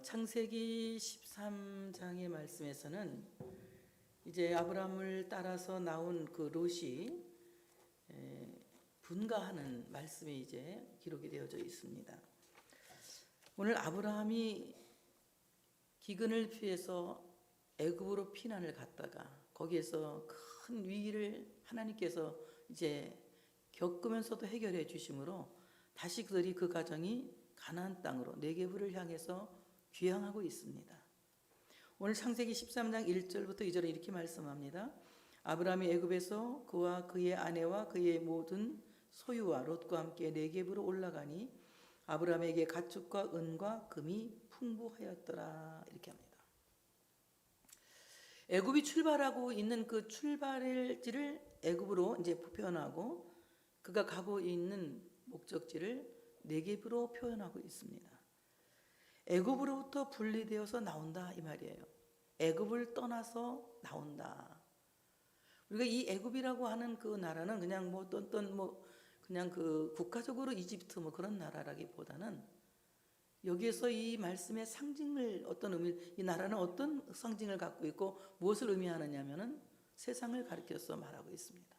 창세기 13장의 말씀에서는 이제 아브라함을 따라서 나온 그 롯이 분가하는 말씀이 이제 기록이 되어져 있습니다. 오늘 아브라함이 기근을 피해서 애굽으로 피난을 갔다가 거기에서 큰 위기를 하나님께서 이제 겪으면서도 해결해 주심으로 다시 그들이 그 가정이 가나안 땅으로 네게브를 향해서 귀향하고 있습니다. 오늘 창세기 13장 1절부터 2절에 이렇게 말씀합니다. 아브라함이 애굽에서 그와 그의 아내와 그의 모든 소유와 롯과 함께 네게브로 올라가니 아브라함에게 가축과 은과 금이 풍부하였더라. 이렇게 합니다. 애굽이 출발하고 있는 그 출발지를 애굽으로 이제 표현하고 그가 가고 있는 목적지를 네게브로 표현하고 있습니다. 애굽으로부터 분리되어서 나온다 이 말이에요. 애굽을 떠나서 나온다. 우리가 이 애굽이라고 하는 그 나라는 그냥 그냥 그 국가적으로 이집트 그런 나라라기보다는 여기에서 이 말씀의 상징을 어떤 의미, 이 나라는 어떤 상징을 갖고 있고 무엇을 의미하느냐면은 세상을 가리켜서 말하고 있습니다.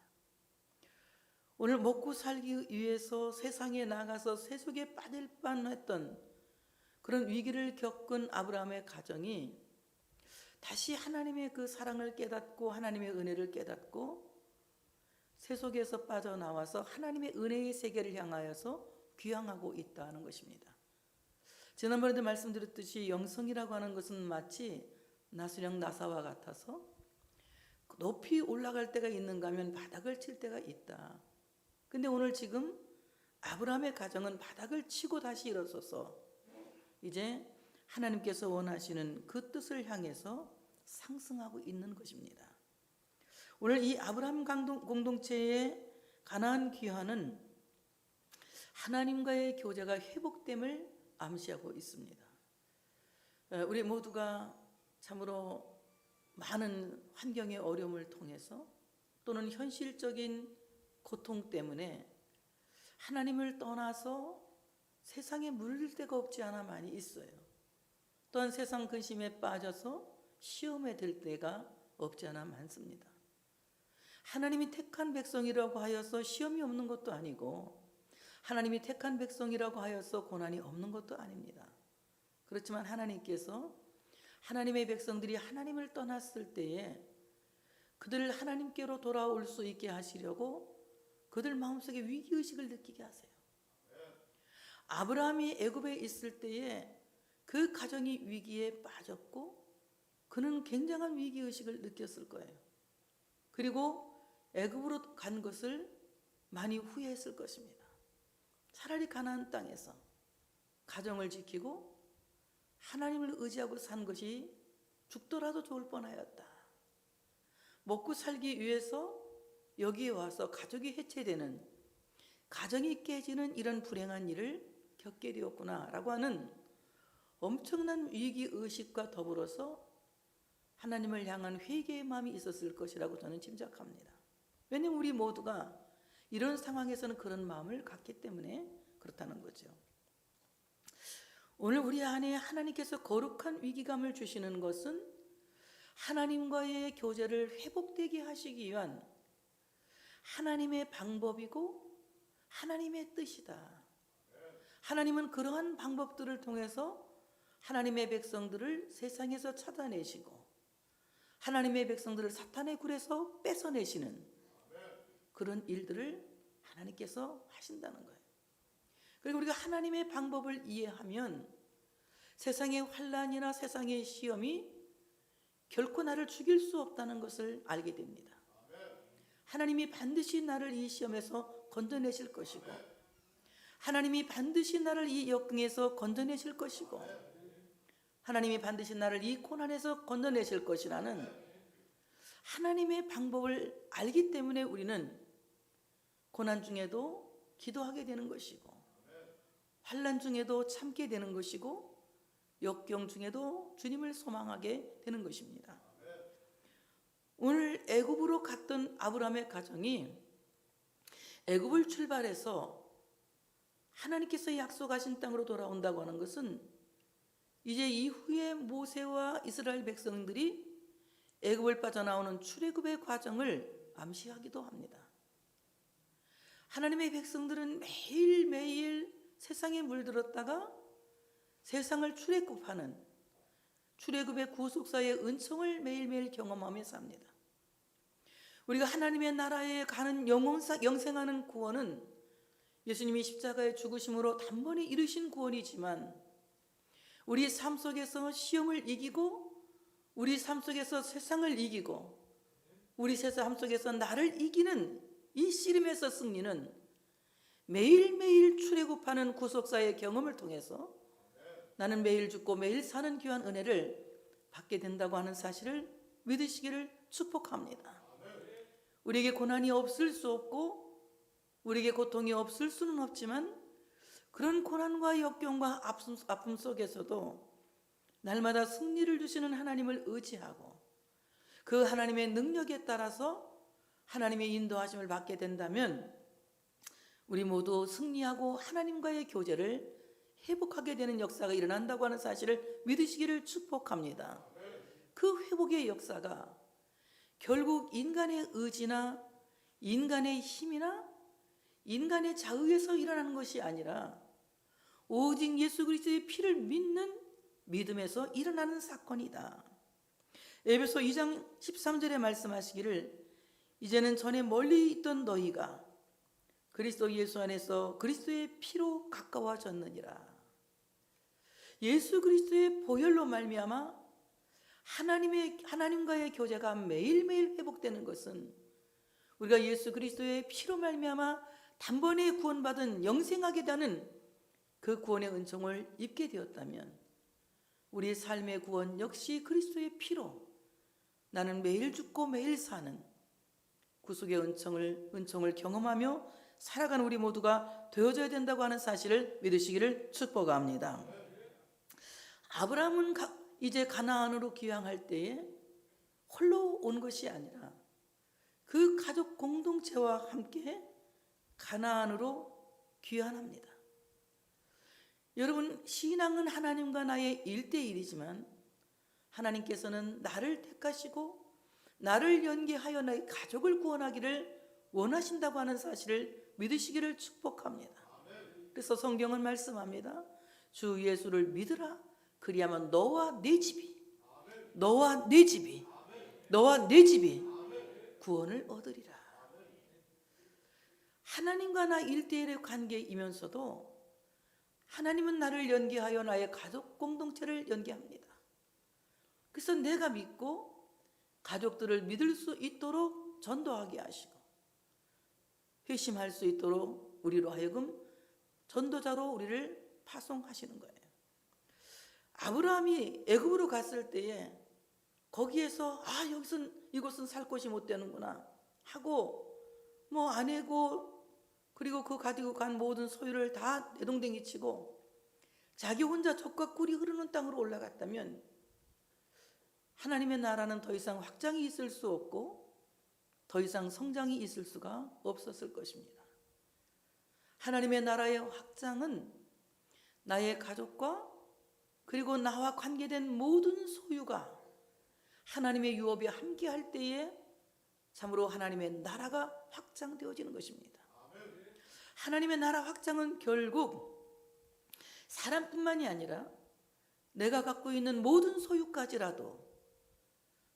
오늘 먹고 살기 위해서 세상에 나가서 세속에 빠질 뻔했던 그런 위기를 겪은 아브라함의 가정이 다시 하나님의 그 사랑을 깨닫고 하나님의 은혜를 깨닫고 세속에서 빠져나와서 하나님의 은혜의 세계를 향하여서 귀향하고 있다는 것입니다. 지난번에도 말씀드렸듯이 영성이라고 하는 것은 마치 나수령 나사와 같아서 높이 올라갈 때가 있는가 하면 바닥을 칠 때가 있다. 근데 오늘 지금 아브라함의 가정은 바닥을 치고 다시 일어서서 이제 하나님께서 원하시는 그 뜻을 향해서 상승하고 있는 것입니다. 오늘 이 아브라함 공동체의 가나안 귀환은 하나님과의 교제가 회복됨을 암시하고 있습니다. 우리 모두가 참으로 많은 환경의 어려움을 통해서 또는 현실적인 고통 때문에 하나님을 떠나서 세상에 물릴 데가 없지 않아 많이 있어요. 또한 세상 근심에 빠져서 시험에 들 때가 없지 않아 많습니다. 하나님이 택한 백성이라고 하여서 시험이 없는 것도 아니고 하나님이 택한 백성이라고 하여서 고난이 없는 것도 아닙니다. 그렇지만 하나님께서 하나님의 백성들이 하나님을 떠났을 때에 그들을 하나님께로 돌아올 수 있게 하시려고 그들 마음속에 위기의식을 느끼게 하세요. 아브라함이 애굽에 있을 때에 그 가정이 위기에 빠졌고 그는 굉장한 위기의식을 느꼈을 거예요. 그리고 애굽으로 간 것을 많이 후회했을 것입니다. 차라리 가나안 땅에서 가정을 지키고 하나님을 의지하고 산 것이 죽더라도 좋을 뻔하였다. 먹고 살기 위해서 여기에 와서 가족이 해체되는, 가정이 깨지는 이런 불행한 일을 겪게 되었구나 라고 하는 엄청난 위기의식과 더불어서 하나님을 향한 회개의 마음이 있었을 것이라고 저는 짐작합니다. 왜냐하면 우리 모두가 이런 상황에서는 그런 마음을 갖기 때문에 그렇다는 거죠. 오늘 우리 안에 하나님께서 거룩한 위기감을 주시는 것은 하나님과의 교제를 회복되게 하시기 위한 하나님의 방법이고 하나님의 뜻이다. 하나님은 그러한 방법들을 통해서 하나님의 백성들을 세상에서 찾아내시고 하나님의 백성들을 사탄의 굴에서 뺏어내시는 그런 일들을 하나님께서 하신다는 거예요. 그리고 우리가 하나님의 방법을 이해하면 세상의 환난이나 세상의 시험이 결코 나를 죽일 수 없다는 것을 알게 됩니다. 하나님이 반드시 나를 이 시험에서 건져내실 것이고 하나님이 반드시 나를 이 역경에서 건져내실 것이고 하나님이 반드시 나를 이 고난에서 건져내실 것이라는 하나님의 방법을 알기 때문에 우리는 고난 중에도 기도하게 되는 것이고 환난 중에도 참게 되는 것이고 역경 중에도 주님을 소망하게 되는 것입니다. 오늘 애굽으로 갔던 아브라함의 가정이 애굽을 출발해서 하나님께서 약속하신 땅으로 돌아온다고 하는 것은 이제 이후에 모세와 이스라엘 백성들이 애굽을 빠져나오는 출애굽의 과정을 암시하기도 합니다. 하나님의 백성들은 매일매일 세상에 물들었다가 세상을 출애굽하는 출애굽의 구속사의 은총을 매일매일 경험하며 삽니다. 우리가 하나님의 나라에 가는 영생하는 구원은 예수님이 십자가의 죽으심으로 단번에 이루신 구원이지만 우리 삶 속에서 시험을 이기고 우리 삶 속에서 세상을 이기고 우리 삶 속에서 나를 이기는 이 씨름에서 승리는 매일매일 출애굽하는 구속사의 경험을 통해서 나는 매일 죽고 매일 사는 귀한 은혜를 받게 된다고 하는 사실을 믿으시기를 축복합니다. 우리에게 고난이 없을 수 없고 우리에게 고통이 없을 수는 없지만 그런 고난과 역경과 아픔 속에서도 날마다 승리를 주시는 하나님을 의지하고 그 하나님의 능력에 따라서 하나님의 인도하심을 받게 된다면 우리 모두 승리하고 하나님과의 교제를 회복하게 되는 역사가 일어난다고 하는 사실을 믿으시기를 축복합니다. 그 회복의 역사가 결국 인간의 의지나 인간의 힘이나 인간의 자의에서 일어나는 것이 아니라 오직 예수 그리스도의 피를 믿는 믿음에서 일어나는 사건이다. 에베소 2장 13절에 말씀하시기를 이제는 전에 멀리 있던 너희가 그리스도 예수 안에서 그리스도의 피로 가까워졌느니라. 예수 그리스도의 보혈로 말미암아 하나님과의 교제가 매일매일 회복되는 것은 우리가 예수 그리스도의 피로 말미암아 단번에 구원받은 영생하게 되는 그 구원의 은총을 입게 되었다면 우리의 삶의 구원 역시 그리스도의 피로 나는 매일 죽고 매일 사는 구속의 은총을 경험하며 살아가는 우리 모두가 되어져야 된다고 하는 사실을 믿으시기를 축복합니다. 아브라함은 이제 가나안으로 귀향할 때에 홀로 온 것이 아니라 그 가족 공동체와 함께 가나안으로 귀환합니다. 여러분, 신앙은 하나님과 나의 1대1이지만 하나님께서는 나를 택하시고 나를 연계하여 나의 가족을 구원하기를 원하신다고 하는 사실을 믿으시기를 축복합니다. 그래서 성경은 말씀합니다. 주 예수를 믿으라. 그리하면 너와 내 집이 구원을 얻으리라. 하나님과 나 1대1의 관계이면서도 하나님은 나를 연계하여 나의 가족 공동체를 연계합니다. 그래서 내가 믿고 가족들을 믿을 수 있도록 전도하게 하시고 회심할 수 있도록 우리로 하여금 전도자로 우리를 파송하시는 거예요. 아브라함이 애굽으로 갔을 때에 거기에서 이곳은 살 곳이 못 되는구나 하고 아내고 그리고 그 가지고 간 모든 소유를 다 내동댕이 치고 자기 혼자 젖과 꿀이 흐르는 땅으로 올라갔다면 하나님의 나라는 더 이상 확장이 있을 수 없고 더 이상 성장이 있을 수가 없었을 것입니다. 하나님의 나라의 확장은 나의 가족과 그리고 나와 관계된 모든 소유가 하나님의 유업에 함께할 때에 참으로 하나님의 나라가 확장되어지는 것입니다. 하나님의 나라 확장은 결국 사람뿐만이 아니라 내가 갖고 있는 모든 소유까지라도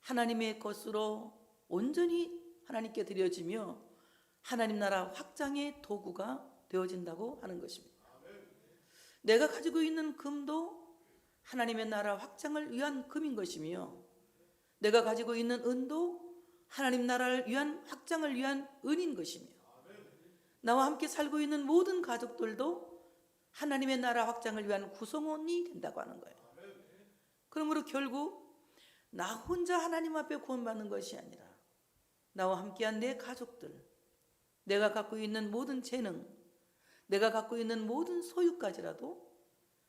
하나님의 것으로 온전히 하나님께 드려지며 하나님 나라 확장의 도구가 되어진다고 하는 것입니다. 내가 가지고 있는 금도 하나님의 나라 확장을 위한 금인 것이며 내가 가지고 있는 은도 하나님 나라를 위한 확장을 위한 은인 것이며 나와 함께 살고 있는 모든 가족들도 하나님의 나라 확장을 위한 구성원이 된다고 하는 거예요. 그러므로 결국 나 혼자 하나님 앞에 구원받는 것이 아니라 나와 함께한 내 가족들, 내가 갖고 있는 모든 재능, 내가 갖고 있는 모든 소유까지라도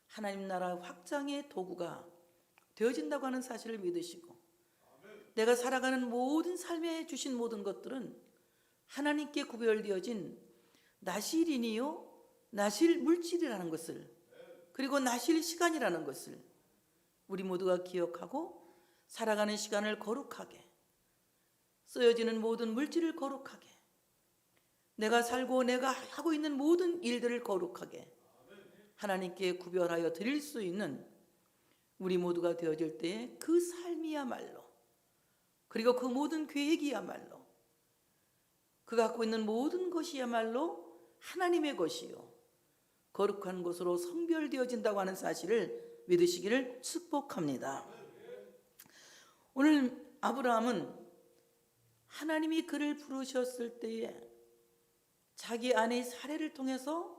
하나님 나라 확장의 도구가 되어진다고 하는 사실을 믿으시고 내가 살아가는 모든 삶에 주신 모든 것들은 하나님께 구별되어진 나실인이요 나실 물질이라는 것을 그리고 나실 시간이라는 것을 우리 모두가 기억하고 살아가는 시간을 거룩하게, 쓰여지는 모든 물질을 거룩하게, 내가 살고 내가 하고 있는 모든 일들을 거룩하게 하나님께 구별하여 드릴 수 있는 우리 모두가 되어질 때에 그 삶이야말로, 그리고 그 모든 계획이야말로, 그 갖고 있는 모든 것이야말로 하나님의 것이요 거룩한 것으로 성별되어진다고 하는 사실을 믿으시기를 축복합니다. 오늘 아브라함은 하나님이 그를 부르셨을 때에 자기 아내의 사례를 통해서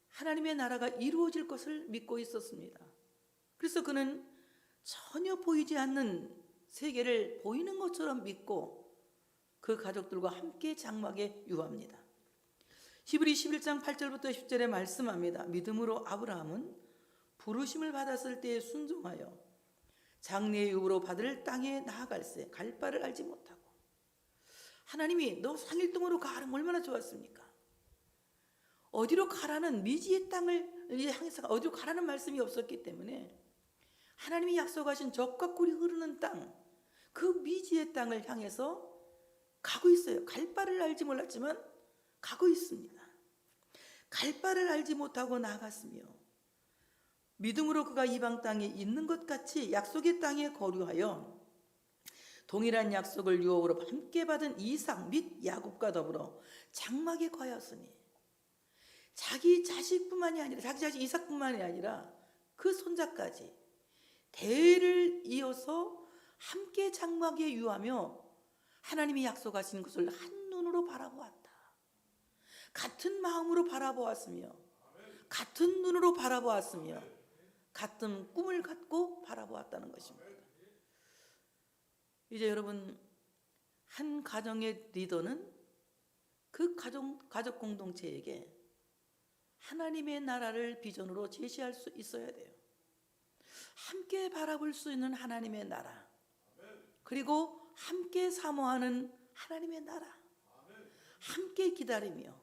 하나님의 나라가 이루어질 것을 믿고 있었습니다. 그래서 그는 전혀 보이지 않는 세계를 보이는 것처럼 믿고 그 가족들과 함께 장막에 유합니다. 히브리 11장 8절부터 10절에 말씀합니다. 믿음으로 아브라함은 부르심을 받았을 때에 순종하여 장래의 유업으로 받을 땅에 나아갈새 갈 바를 알지 못하고, 하나님이 너 상일동으로 가라면 얼마나 좋았습니까? 어디로 가라는 미지의 땅을 향해서 어디로 가라는 말씀이 없었기 때문에 하나님이 약속하신 적과 꿀이 흐르는 땅, 그 미지의 땅을 향해서 가고 있어요. 갈 바를 알지 몰랐지만 가고 있습니다. 갈 바를 알지 못하고 나갔으며 믿음으로 그가 이방 땅에 있는 것 같이 약속의 땅에 거류하여 동일한 약속을 유업으로 함께 받은 이삭 및 야곱과 더불어 장막에 거하였으니, 자기 자식뿐만이 아니라 자기 자식 이삭뿐만이 아니라 그 손자까지 대를 이어서 함께 장막에 유하며 하나님이 약속하신 것을 한눈으로 바라보았다. 같은 마음으로 바라보았으며 같은 눈으로 바라보았으며 같은 꿈을 갖고 바라보았다는 것입니다. 이제 여러분, 한 가정의 리더는 그 가족 공동체에게 하나님의 나라를 비전으로 제시할 수 있어야 돼요. 함께 바라볼 수 있는 하나님의 나라, 그리고 함께 사모하는 하나님의 나라, 함께 기다리며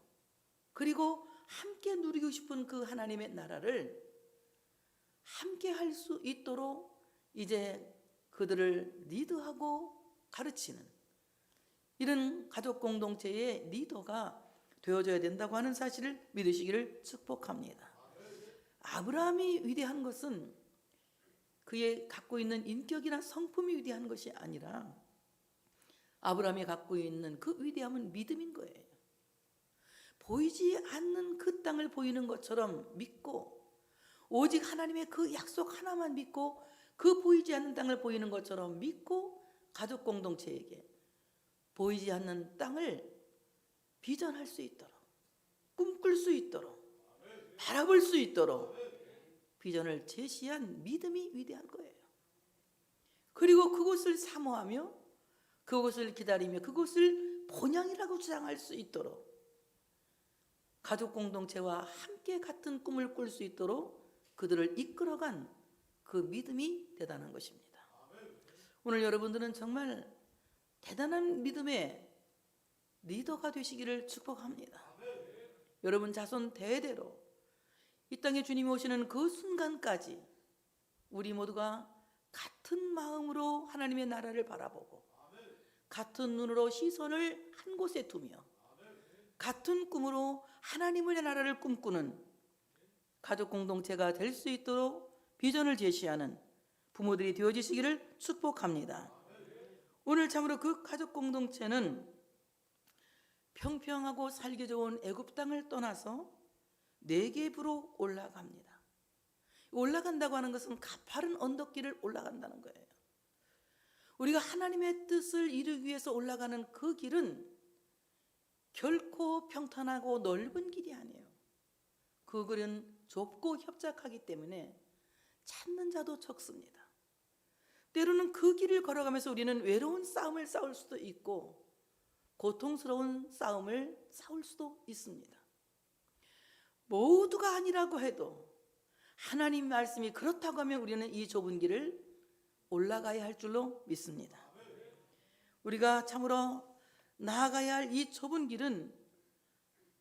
그리고 함께 누리고 싶은 그 하나님의 나라를 함께 할 수 있도록 이제 그들을 리드하고 가르치는 이런 가족 공동체의 리더가 되어져야 된다고 하는 사실을 믿으시기를 축복합니다. 아브라함이 위대한 것은 그의 갖고 있는 인격이나 성품이 위대한 것이 아니라 아브라함이 갖고 있는 그 위대함은 믿음인 거예요. 보이지 않는 그 땅을 보이는 것처럼 믿고 오직 하나님의 그 약속 하나만 믿고 그 보이지 않는 땅을 보이는 것처럼 믿고 가족 공동체에게 보이지 않는 땅을 비전할 수 있도록, 꿈꿀 수 있도록, 바라볼 수 있도록 비전을 제시한 믿음이 위대한 거예요. 그리고 그곳을 사모하며 그곳을 기다리며 그곳을 본향이라고 주장할 수 있도록 가족 공동체와 함께 같은 꿈을 꿀 수 있도록 그들을 이끌어간 그 믿음이 대단한 것입니다. 오늘 여러분들은 정말 대단한 믿음의 리더가 되시기를 축복합니다. 여러분 자손 대대로 이 땅에 주님이 오시는 그 순간까지 우리 모두가 같은 마음으로 하나님의 나라를 바라보고 같은 눈으로 시선을 한 곳에 두며 같은 꿈으로 하나님의 나라를 꿈꾸는 가족 공동체가 될 수 있도록 비전을 제시하는 부모들이 되어지시기를 축복합니다. 오늘 참으로 그 가족 공동체는 평평하고 살기 좋은 애굽 땅을 떠나서 네겝으로 올라갑니다. 올라간다고 하는 것은 가파른 언덕길을 올라간다는 거예요. 우리가 하나님의 뜻을 이루기 위해서 올라가는 그 길은 결코 평탄하고 넓은 길이 아니에요. 그 길은 좁고 협착하기 때문에 찾는 자도 적습니다. 때로는 그 길을 걸어가면서 우리는 외로운 싸움을 싸울 수도 있고 고통스러운 싸움을 싸울 수도 있습니다. 모두가 아니라고 해도 하나님 말씀이 그렇다고 하면 우리는 이 좁은 길을 올라가야 할 줄로 믿습니다. 우리가 참으로 나아가야 할 이 좁은 길은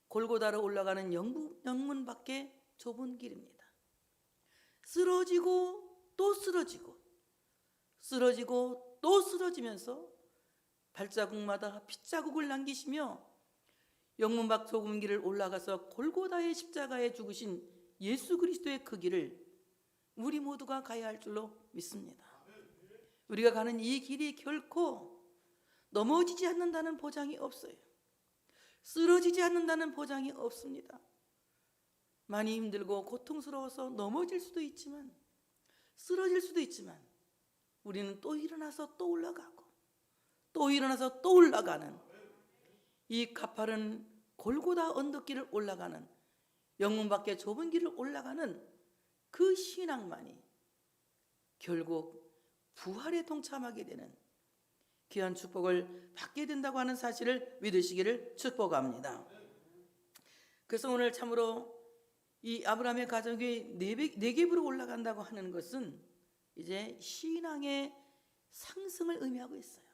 골고다로 올라가는 영문 밖에 좁은 길입니다. 쓰러지고 또 쓰러지고 쓰러지고 또 쓰러지면서 발자국마다 핏자국을 남기시며 영문밖 좁은 길을 올라가서 골고다의 십자가에 죽으신 예수 그리스도의 그 길을 우리 모두가 가야 할 줄로 믿습니다. 우리가 가는 이 길이 결코 넘어지지 않는다는 보장이 없어요. 쓰러지지 않는다는 보장이 없습니다. 많이 힘들고 고통스러워서 넘어질 수도 있지만, 쓰러질 수도 있지만, 우리는 또 일어나서 또 올라가고 또 일어나서 또 올라가는 이 가파른 골고다 언덕길을 올라가는, 영문 밖에 좁은 길을 올라가는 그 신앙만이 결국 부활에 동참하게 되는 귀한 축복을 받게 된다고 하는 사실을 믿으시기를 축복합니다. 그래서 오늘 참으로 이 아브라함의 가족이 네겝으로 올라간다고 하는 것은 이제 신앙의 상승을 의미하고 있어요.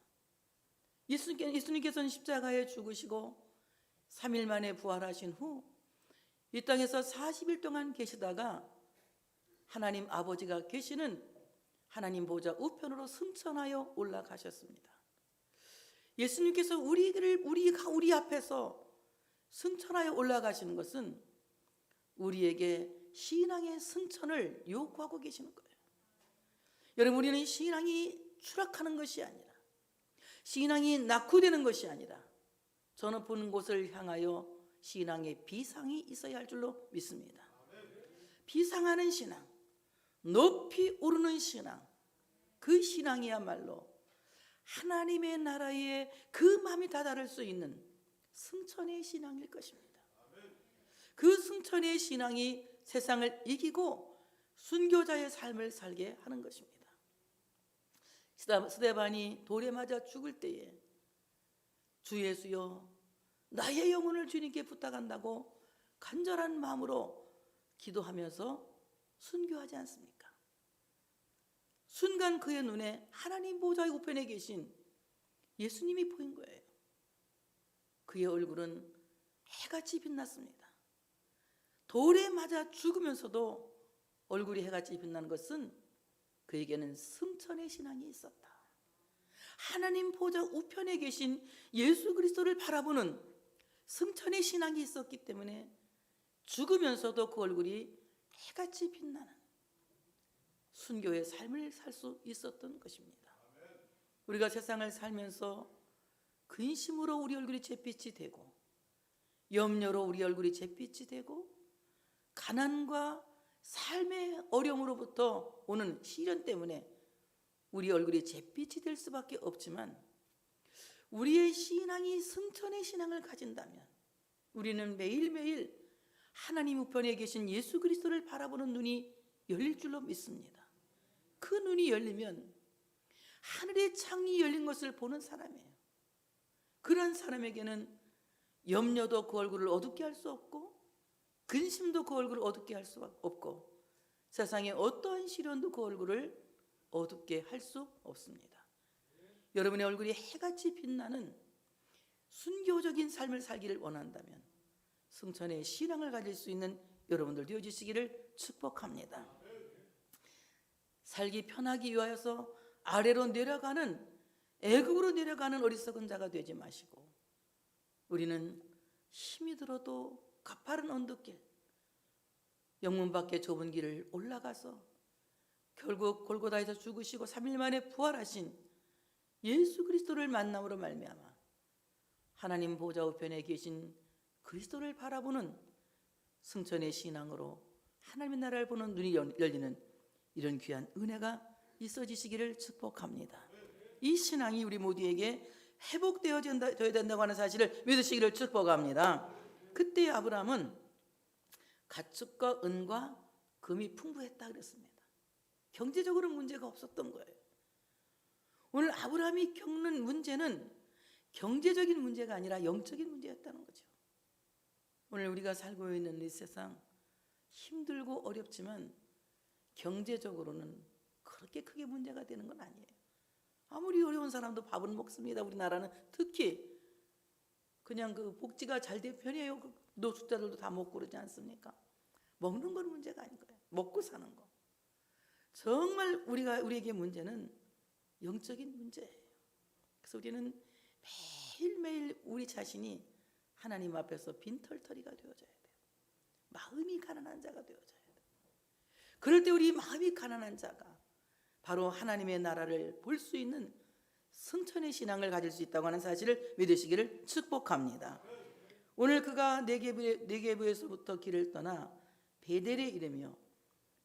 예수님께서는 십자가에 죽으시고 3일 만에 부활하신 후 이 땅에서 40일 동안 계시다가 하나님 아버지가 계시는 하나님 보좌 우편으로 승천하여 올라가셨습니다. 예수님께서 우리 앞에서 승천하여 올라가시는 것은 우리에게 신앙의 승천을 요구하고 계시는 거예요. 여러분, 우리는 신앙이 추락하는 것이 아니라, 신앙이 낙후되는 것이 아니라 저 높은 곳을 향하여 신앙의 비상이 있어야 할 줄로 믿습니다. 비상하는 신앙, 높이 오르는 신앙, 그 신앙이야말로 하나님의 나라에 그 마음이 다다를 수 있는 승천의 신앙일 것입니다. 그 승천의 신앙이 세상을 이기고 순교자의 삶을 살게 하는 것입니다. 스데반이 돌에 맞아 죽을 때에 주 예수여 나의 영혼을 주님께 부탁한다고 간절한 마음으로 기도하면서 순교하지 않습니까? 순간 그의 눈에 하나님 보좌의 우편에 계신 예수님이 보인 거예요. 그의 얼굴은 해같이 빛났습니다. 돌에 맞아 죽으면서도 얼굴이 해같이 빛나는 것은 그에게는 승천의 신앙이 있었다. 하나님 보좌 우편에 계신 예수 그리스도를 바라보는 승천의 신앙이 있었기 때문에 죽으면서도 그 얼굴이 해같이 빛나는 순교의 삶을 살 수 있었던 것입니다. 우리가 세상을 살면서 근심으로 우리 얼굴이 잿빛이 되고, 염려로 우리 얼굴이 잿빛이 되고, 가난과 삶의 어려움으로부터 오는 시련 때문에 우리 얼굴이 잿빛이 될 수밖에 없지만, 우리의 신앙이 승천의 신앙을 가진다면 우리는 매일매일 하나님 우편에 계신 예수 그리스도를 바라보는 눈이 열릴 줄로 믿습니다. 그 눈이 열리면 하늘의 창이 열린 것을 보는 사람이에요. 그런 사람에게는 염려도 그 얼굴을 어둡게 할 수 없고, 근심도 그 얼굴을 어둡게 할 수 없고, 세상의 어떠한 시련도 그 얼굴을 어둡게 할 수 없습니다. 여러분의 얼굴이 해같이 빛나는 순교적인 삶을 살기를 원한다면 승천의 신앙을 가질 수 있는 여러분들 되어주시기를 축복합니다. 살기 편하기 위하여서 아래로 내려가는, 애굽으로 내려가는 어리석은 자가 되지 마시고, 우리는 힘이 들어도 가파른 언덕길, 영문 밖에 좁은 길을 올라가서 결국 골고다에서 죽으시고 3일 만에 부활하신 예수 그리스도를 만남으로 말미암아 하나님 보좌 우편에 계신 그리스도를 바라보는 승천의 신앙으로 하나님의 나라를 보는 눈이 열리는 이런 귀한 은혜가 있어지시기를 축복합니다. 이 신앙이 우리 모두에게 회복되어야 된다고 하는 사실을 믿으시기를 축복합니다. 그때 아브라함은 가축과 은과 금이 풍부했다 그랬습니다. 경제적으로 문제가 없었던 거예요. 오늘 아브라함이 겪는 문제는 경제적인 문제가 아니라 영적인 문제였다는 거죠. 오늘 우리가 살고 있는 이 세상 힘들고 어렵지만 경제적으로는 그렇게 크게 문제가 되는 건 아니에요. 아무리 어려운 사람도 밥은 먹습니다. 우리나라는 특히 그냥 그 복지가 잘 된 편이에요. 노숙자들도 다 먹고 그러지 않습니까? 먹는 건 문제가 아닌 거예요. 먹고 사는 거. 정말 우리에게 문제는 영적인 문제예요. 그래서 우리는 매일매일 우리 자신이 하나님 앞에서 빈털터리가 되어져야 돼요. 마음이 가난한 자가 되어져야 돼요. 그럴 때 우리 마음이 가난한 자가 바로 하나님의 나라를 볼 수 있는 승천의 신앙을 가질 수 있다고 하는 사실을 믿으시기를 축복합니다. 오늘 그가 네게부에서부터 길을 떠나 베델에 이르며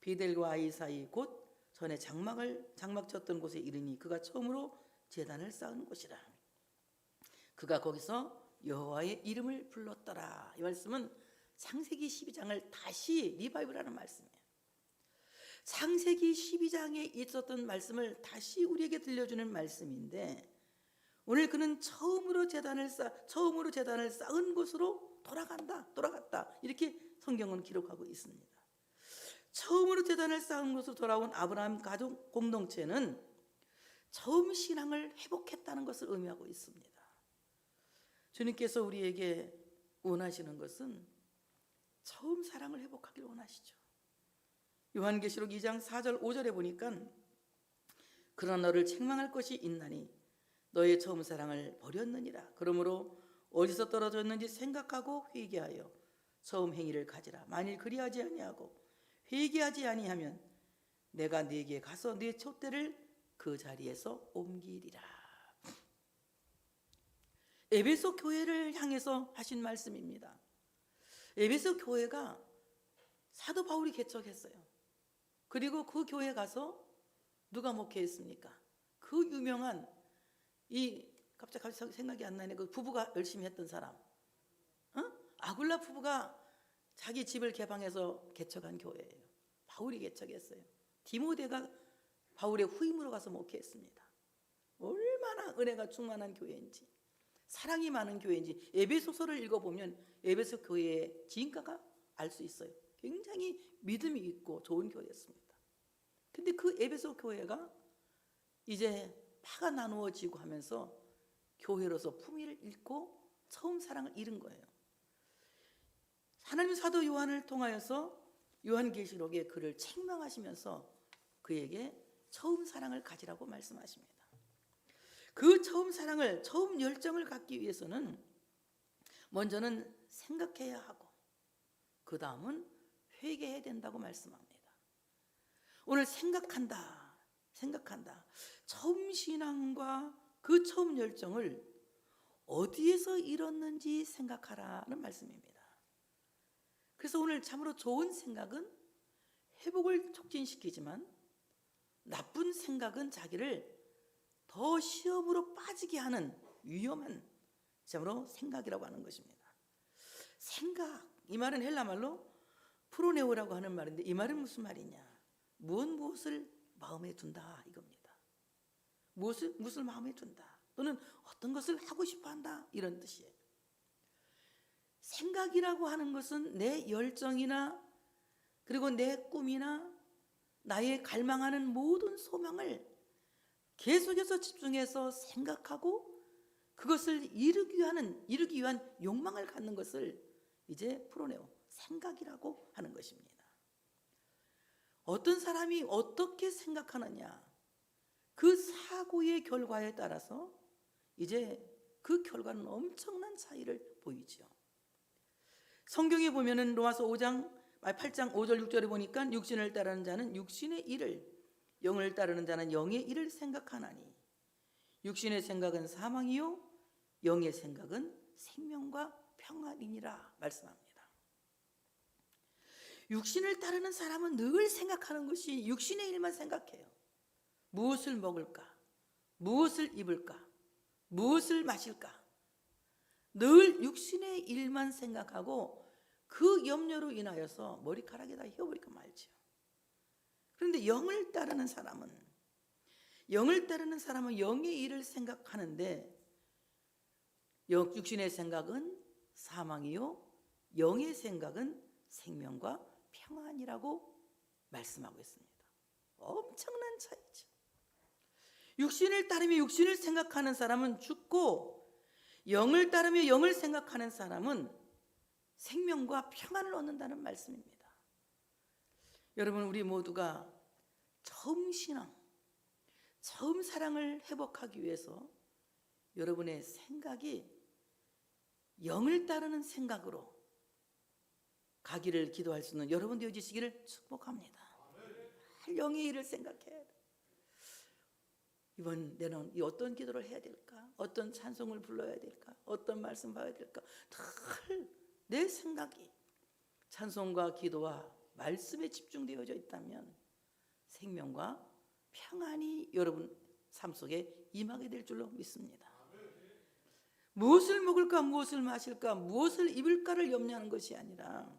베델과 아이 사이 곧 전에 장막 쳤던 곳에 이르니 그가 처음으로 제단을 쌓은 곳이라. 그가 거기서 여호와의 이름을 불렀더라. 이 말씀은 창세기 12장을 다시 리바이브라는 말씀이에요. 창세기 12장에 있었던 말씀을 다시 우리에게 들려주는 말씀인데, 오늘 그는 처음으로 제단을 쌓은 곳으로 돌아갔다. 이렇게 성경은 기록하고 있습니다. 처음으로 제단을 쌓은 곳으로 돌아온 아브라함 가족 공동체는 처음 신앙을 회복했다는 것을 의미하고 있습니다. 주님께서 우리에게 원하시는 것은 처음 사랑을 회복하길 원하시죠. 요한계시록 2장 4절 5절에 보니까 그러나 너를 책망할 것이 있나니 너의 처음 사랑을 버렸느니라. 그러므로 어디서 떨어졌는지 생각하고 회개하여 처음 행위를 가지라. 만일 그리하지 아니하고 회개하지 아니하면 내가 네게 가서 네 촛대를 그 자리에서 옮기리라. 에베소 교회를 향해서 하신 말씀입니다. 에베소 교회가 사도 바울이 개척했어요. 그리고 그 교회 가서 누가 목회했습니까? 그 유명한 갑자기 생각이 안 나네. 그 부부가 열심히 했던 사람, 아굴라 부부가 자기 집을 개방해서 개척한 교회예요. 바울이 개척했어요. 디모데가 바울의 후임으로 가서 목회했습니다. 얼마나 은혜가 충만한 교회인지, 사랑이 많은 교회인지 에베소서를 읽어보면 에베소 교회의 지인가가 알 수 있어요. 굉장히 믿음이 있고 좋은 교회였습니다. 근데 그 에베소 교회가 이제 파가 나누어지고 하면서 교회로서 품위를 잃고 처음 사랑을 잃은 거예요. 하나님 사도 요한을 통하여서 요한계시록에 그를 책망하시면서 그에게 처음 사랑을 가지라고 말씀하십니다. 그 처음 사랑을, 처음 열정을 갖기 위해서는 먼저는 생각해야 하고 그 다음은 회개해야 된다고 말씀합니다. 오늘 생각한다. 처음 신앙과 그 처음 열정을 어디에서 잃었는지 생각하라는 말씀입니다. 그래서 오늘 참으로 좋은 생각은 회복을 촉진시키지만 나쁜 생각은 자기를 더 시험으로 빠지게 하는 위험한 참으로 생각이라고 하는 것입니다. 생각, 이 말은 헬라 말로 프로네오라고 하는 말인데 이 말은 무슨 말이냐? 무엇을 마음에 둔다 이겁니다. 무엇을 마음에 둔다, 또는 어떤 것을 하고 싶어 한다, 이런 뜻이에요. 생각이라고 하는 것은 내 열정이나 그리고 내 꿈이나 나의 갈망하는 모든 소망을 계속해서 집중해서 생각하고 그것을 이루기 위한 욕망을 갖는 것을 이제 프로네오, 생각이라고 하는 것입니다. 어떤 사람이 어떻게 생각하느냐, 그 사고의 결과에 따라서 이제 그 결과는 엄청난 차이를 보이죠. 성경에 보면은 로마서 8장 5절 6절에 보니까 육신을 따르는 자는 육신의 일을, 영을 따르는 자는 영의 일을 생각하나니 육신의 생각은 사망이요 영의 생각은 생명과 평안이니라 말씀합니다. 육신을 따르는 사람은 늘 생각하는 것이 육신의 일만 생각해요. 무엇을 먹을까? 무엇을 입을까? 무엇을 마실까? 늘 육신의 일만 생각하고 그 염려로 인하여서 머리카락이 다 휘어버리고 말죠. 그런데 영을 따르는 사람은 영의 일을 생각하는데 육신의 생각은 사망이요 영의 생각은 생명과 평안이라고 말씀하고 있습니다. 엄청난 차이죠. 육신을 따르며 육신을 생각하는 사람은 죽고 영을 따르며 영을 생각하는 사람은 생명과 평안을 얻는다는 말씀입니다. 여러분, 우리 모두가 처음 신앙, 처음 사랑을 회복하기 위해서 여러분의 생각이 영을 따르는 생각으로 가기를 기도할 수 있는 여러분 되어지시기를 축복합니다. 영의 일을 생각해야 돼. 이번 내는 어떤 기도를 해야 될까? 어떤 찬송을 불러야 될까? 어떤 말씀 봐야 될까? 늘 내 생각이 찬송과 기도와 말씀에 집중되어져 있다면 생명과 평안이 여러분 삶 속에 임하게 될 줄로 믿습니다. 무엇을 먹을까, 무엇을 마실까, 무엇을 입을까를 염려하는 것이 아니라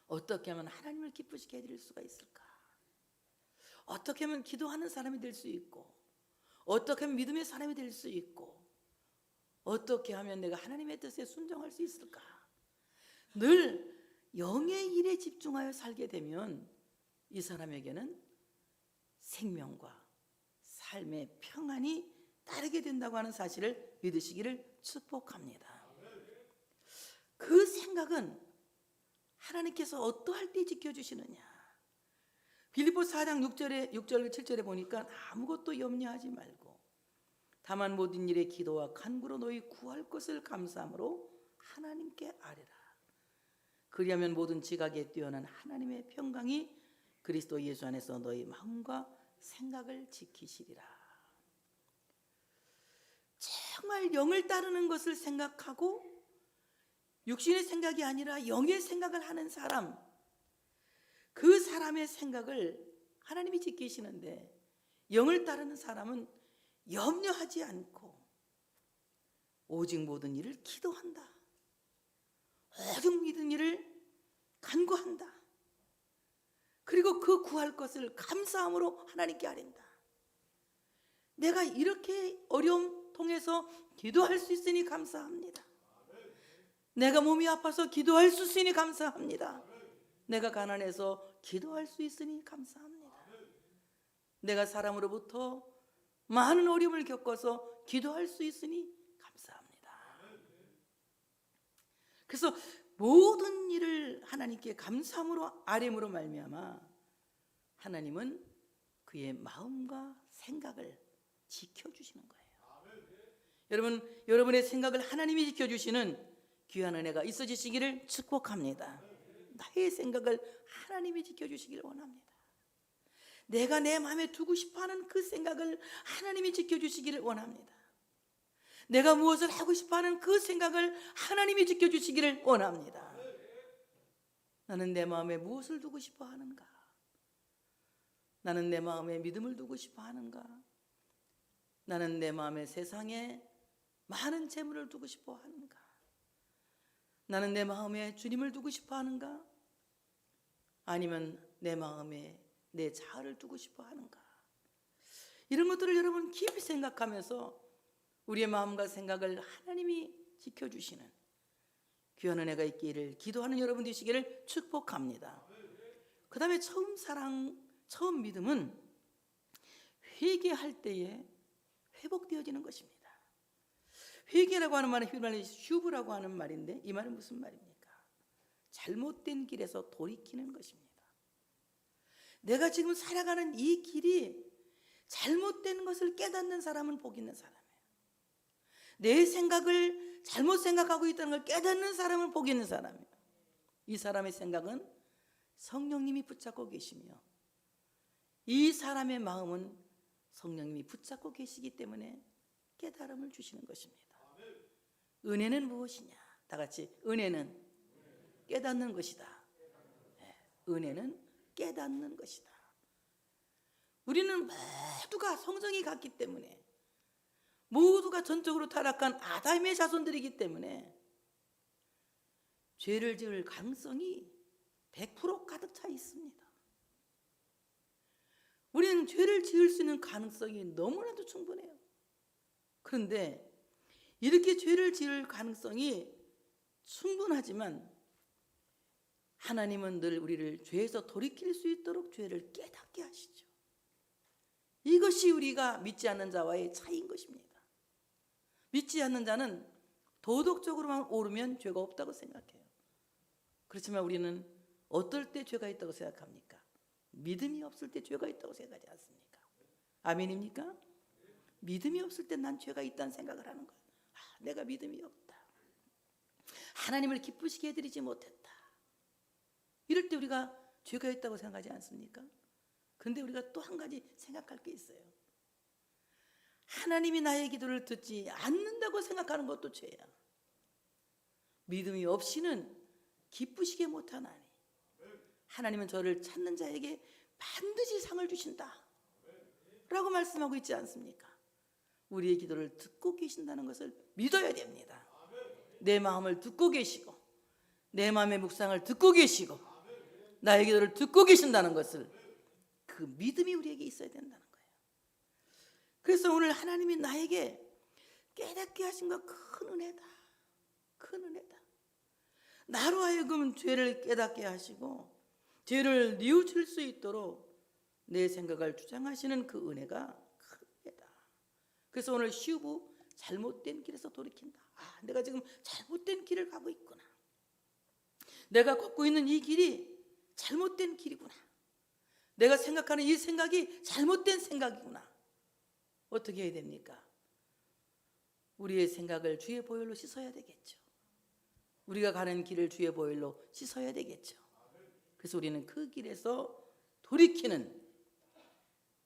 어떻게 하면 하나님을 기쁘시게 해드릴 수가 있을까? 어떻게 하면 기도하는 사람이 될 수 있고, 어떻게 하면 믿음의 사람이 될 수 있고, 어떻게 하면 내가 하나님의 뜻에 순종할 수 있을까? 늘 영의 일에 집중하여 살게 되면 이 사람에게는 생명과 삶의 평안이 따르게 된다고 하는 사실을 믿으시기를 축복합니다. 그 생각은 하나님께서 어떠할 때 지켜주시느냐? 빌립보 4장 6절 7절에 보니까 아무것도 염려하지 말고 다만 모든 일에 기도와 간구로 너희 구할 것을 감사함으로 하나님께 아뢰라. 그리하면 모든 지각에 뛰어난 하나님의 평강이 그리스도 예수 안에서 너희 마음과 생각을 지키시리라. 정말 영을 따르는 것을 생각하고 육신의 생각이 아니라 영의 생각을 하는 사람, 그 사람의 생각을 하나님이 지키시는데 영을 따르는 사람은 염려하지 않고 오직 모든 일을 기도한다. 모든 믿은 일을 간구한다. 그리고 그 구할 것을 감사함으로 하나님께 아뢰는다. 내가 이렇게 어려움 통해서 기도할 수 있으니 감사합니다. 내가 몸이 아파서 기도할 수 있으니 감사합니다. 내가 가난해서 기도할 수 있으니 감사합니다. 내가 사람으로부터 많은 어려움을 겪어서 기도할 수 있으니 감사합니다. 그래서 모든 일을 하나님께 감사함으로 아뢰므로 말미암아 하나님은 그의 마음과 생각을 지켜주시는 거예요. 여러분의 생각을 하나님이 지켜주시는 귀한 은혜가 있어지시기를 축복합니다. 나의 생각을 하나님이 지켜주시기를 원합니다. 내가 내 마음에 두고 싶어하는 그 생각을 하나님이 지켜주시기를 원합니다. 내가 무엇을 하고 싶어하는 그 생각을 하나님이 지켜주시기를 원합니다. 나는 내 마음에 무엇을 두고 싶어하는가? 나는 내 마음에 믿음을 두고 싶어하는가? 나는 내 마음에 세상에 많은 재물을 두고 싶어하는가? 나는 내 마음에 주님을 두고 싶어하는가? 아니면 내 마음에 내 자아를 두고 싶어하는가? 이런 것들을 여러분 깊이 생각하면서 우리의 마음과 생각을 하나님이 지켜주시는 귀한 은혜가 있기를 기도하는 여러분 되시기를 축복합니다. 그 다음에 처음 믿음은 회개할 때에 회복되어지는 것입니다. 회개라고 하는 말은 히브리어로 슈브라고 하는 말인데 이 말은 무슨 말입니까? 잘못된 길에서 돌이키는 것입니다. 내가 지금 살아가는 이 길이 잘못된 것을 깨닫는 사람은 복 있는 사람이에요. 내 생각을 잘못 생각하고 있다는 걸 깨닫는 사람은 복 있는 사람이에요. 이 사람의 생각은 성령님이 붙잡고 계시며 이 사람의 마음은 성령님이 붙잡고 계시기 때문에 깨달음을 주시는 것입니다. 은혜는 무엇이냐? 다 같이 은혜는 깨닫는 것이다. 은혜는 깨닫는 것이다. 우리는 모두가 성정이 같기 때문에 모두가 전적으로 타락한 아담의 자손들이기 때문에 죄를 지을 가능성이 100% 가득 차 있습니다. 우리는 죄를 지을 수 있는 가능성이 너무나도 충분해요. 그런데 이렇게 죄를 지을 가능성이 충분하지만 하나님은 늘 우리를 죄에서 돌이킬 수 있도록 죄를 깨닫게 하시죠. 이것이 우리가 믿지 않는 자와의 차이인 것입니다. 믿지 않는 자는 도덕적으로만 옳으면 죄가 없다고 생각해요. 그렇지만 우리는 어떨 때 죄가 있다고 생각합니까? 믿음이 없을 때 죄가 있다고 생각하지 않습니까? 아멘입니까? 믿음이 없을 때 난 죄가 있다는 생각을 하는 거예요. 내가 믿음이 없다. 하나님을 기쁘시게 해드리지 못했다. 이럴 때 우리가 죄가 있다고 생각하지 않습니까? 그런데 우리가 또 한 가지 생각할 게 있어요. 하나님이 나의 기도를 듣지 않는다고 생각하는 것도 죄야. 믿음이 없이는 기쁘시게 못하나니 하나님은 저를 찾는 자에게 반드시 상을 주신다 라고 말씀하고 있지 않습니까? 우리의 기도를 듣고 계신다는 것을 믿어야 됩니다. 내 마음을 듣고 계시고 내 마음의 묵상을 듣고 계시고 나의 기도를 듣고 계신다는 것을, 그 믿음이 우리에게 있어야 된다는 거예요. 그래서 오늘 하나님이 나에게 깨닫게 하신 것 큰 은혜다. 큰 은혜다. 나로 하여금 죄를 깨닫게 하시고 죄를 뉘우칠 수 있도록 내 생각을 주장하시는 그 은혜가 큰 은혜다. 그래서 오늘 시우부 잘못된 길에서 돌이킨다. 내가 지금 잘못된 길을 가고 있구나. 내가 걷고 있는 이 길이 잘못된 길이구나. 내가 생각하는 이 생각이 잘못된 생각이구나. 어떻게 해야 됩니까? 우리의 생각을 주의 보혈로 씻어야 되겠죠. 우리가 가는 길을 주의 보혈로 씻어야 되겠죠. 그래서 우리는 그 길에서 돌이키는